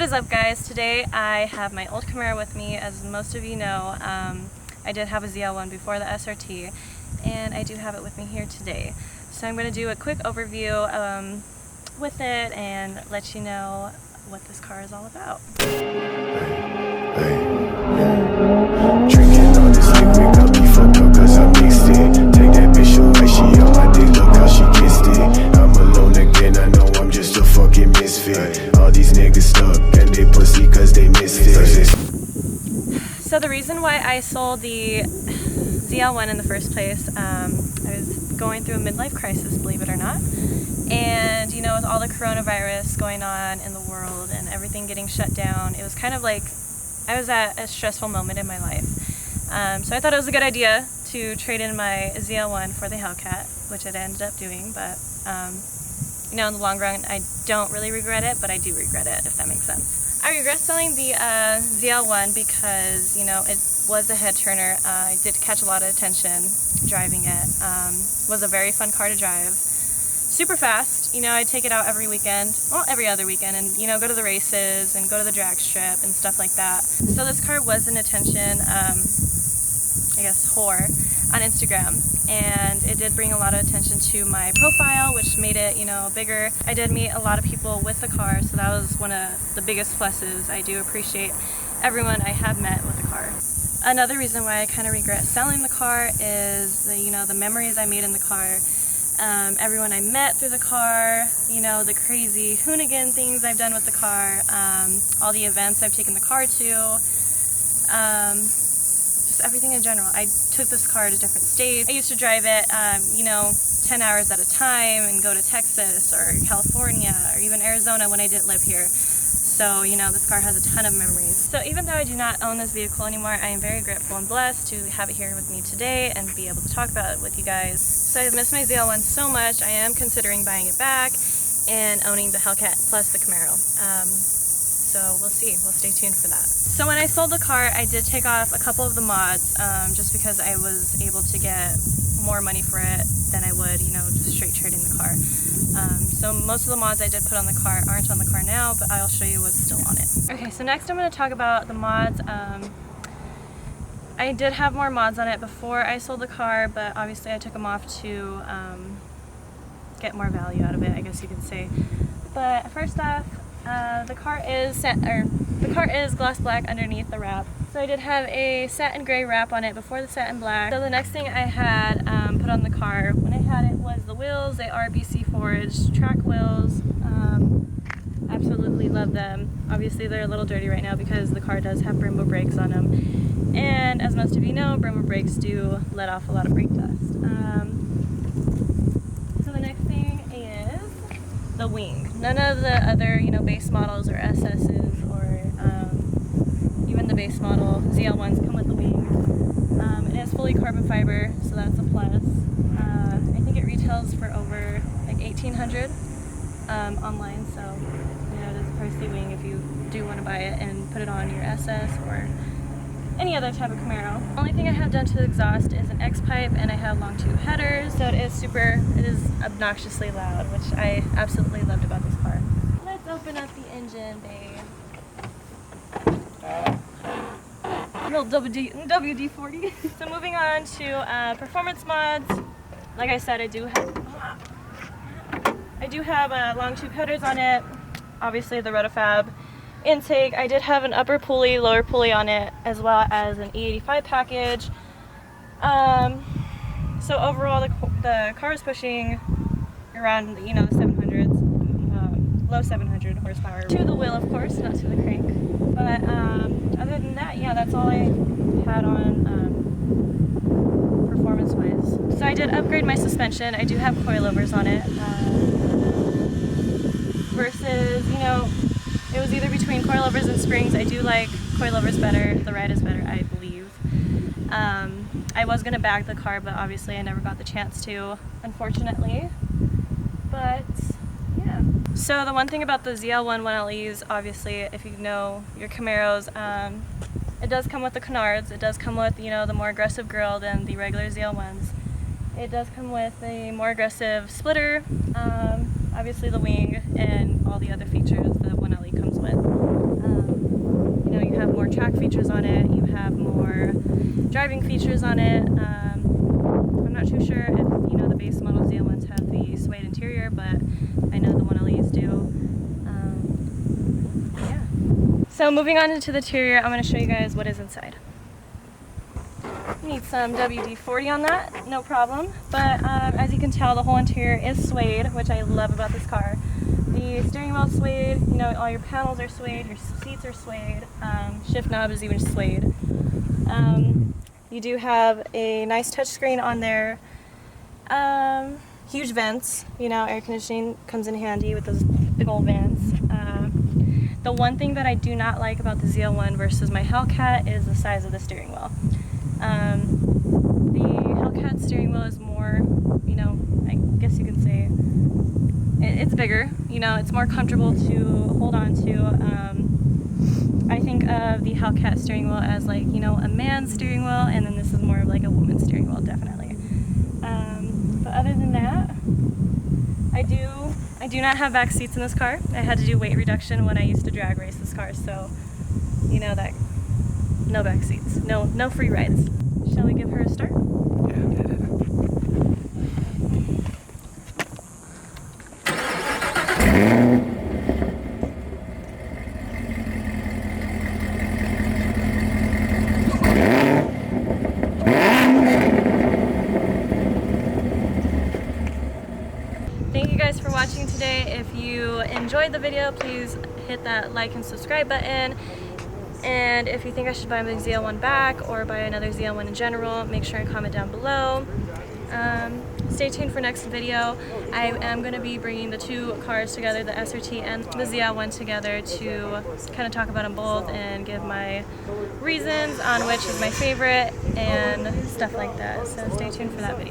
is up, guys? Today I have my old Camaro with me. As most of you know, I did have a ZL1 before the SRT, and I do have it with me here today. So I'm going to do a quick overview with it and let you know what this car is all about. Drinking all this liquid got me fucked up cause I mixed it. Take that bitch away, she on my dick, look how she kissed it. I'm alone again, I know I'm just a fucking misfit. All these niggas stuck and they pussy cause they missed it. So the reason why I sold the ZL1 in the first place, I was going through a midlife crisis, believe it or not. And you know, with all the coronavirus going on in the world and everything getting shut down, it was kind of like I was at a stressful moment in my life. So I thought it was a good idea to trade in my ZL1 for the Hellcat, which I ended up doing, but you know, in the long run I don't really regret it, but I do regret it, if that makes sense. I regret selling the ZL1 because, you know, it was a head turner. I did catch a lot of attention driving it. Was a very fun car to drive. Super fast, you know, I'd take it out every weekend, well, every other weekend, and, you know, go to the races and go to the drag strip and stuff like that. So this car was an attention, I guess, whore on Instagram, and it did bring a lot of attention to my profile, which made it, you know, bigger. I did meet a lot of people with the car, so that was one of the biggest pluses. I do appreciate everyone I have met with the car. Another reason why I kind of regret selling the car is the, you know, the memories I made in the car. Everyone I met through the car, you know, the crazy hoonigan things I've done with the car, all the events I've taken the car to, just everything in general. I took this car to different states. I used to drive it, you know, 10 hours at a time and go to Texas or California or even Arizona when I didn't live here. So, you know, this car has a ton of memories. So even though I do not own this vehicle anymore, I am very grateful and blessed to have it here with me today and be able to talk about it with you guys. So I miss my ZL1 so much, I am considering buying it back and owning the Hellcat plus the Camaro. So we'll see, we'll stay tuned for that. So when I sold the car, I did take off a couple of the mods just because I was able to get more money for it than I would, you know, just straight trading the car. So most of the mods I did put on the car aren't on the car now, but I'll show you what's still on it. Okay, so next I'm going to talk about the mods. I did have more mods on it before I sold the car, but obviously I took them off to get more value out of it, I guess you could say. But first off, the car is gloss black underneath the wrap. So I did have a satin gray wrap on it before the satin black. So the next thing I had put on the car when I had it was the wheels. They are BC forged track wheels. Absolutely love them. Obviously they're a little dirty right now because the car does have Brembo brakes on them. And as most of you know, Brembo brakes do let off a lot of brake dust. So the next thing is the wing. None of the other, you know, base models or SS's or even the base model ZL1s come with the wing. It is fully carbon fiber, so that's a plus. I think it retails for over like $1,800 online, so you know, it is a pricey wing if you do want to buy it and put it on your SS or any other type of Camaro. The only thing I have done to the exhaust is an X-pipe, and I have long tube headers, so it is obnoxiously loud, which I absolutely loved about this car. Let's open up the engine bay. Little WD-40. So moving on to performance mods. Like I said, I do have long tube headers on it. Obviously the Rotofab intake. I did have an upper pulley, lower pulley on it, as well as an E85 package. So overall, the car is pushing around, you know, the 700s, low 700 horsepower to the wheel, of course, not to the crank. But other than that, yeah, that's all I had on performance-wise. So I did upgrade my suspension. I do have coilovers on it. Versus, you know, it was either between coilovers and springs. I do like coilovers better. The ride is better, I believe. I was going to bag the car, but obviously I never got the chance to, unfortunately. But yeah. So the one thing about the ZL1 1LEs, obviously, if you know your Camaros, it does come with the canards. It does come with, you know, the more aggressive grille than the regular ZL1s. It does come with a more aggressive splitter, obviously the wing, and all the other features that 1LE comes with. more track features on it, you have more driving features on it. I'm not too sure if the base model ZL1s have the suede interior, but I know the 1LEs do. Yeah. So moving on into the interior, I'm going to show you guys what is inside. Need some WD-40 on that, no problem. But as you can tell, the whole interior is suede, which I love about this car. The steering wheel is suede, all your panels are suede, your seats are suede, shift knob is even suede. You do have a nice touchscreen on there, huge vents, air conditioning comes in handy with those big old vents. The one thing that I do not like about the ZL1 versus my Hellcat is the size of the steering wheel. The Hellcat steering wheel is more, I guess you can say, it's bigger, it's more comfortable to hold on to. I think of the Hellcat steering wheel as like, a man's steering wheel, and then this is more of like a woman's steering wheel, definitely. But other than that, I do not have back seats in this car. I had to do weight reduction when I used to drag race this car, so that no back seats, no free rides. Shall we give her a start? Yeah, hit it. Thank you guys for watching today. If you enjoyed the video, please hit that like and subscribe button. And if you think I should buy the ZL1 back or buy another ZL1 in general, make sure and comment down below. Stay tuned for next video. I am going to be bringing the two cars together, the SRT and the ZL1 together, to kind of talk about them both and give my reasons on which is my favorite and stuff like that. So stay tuned for that video.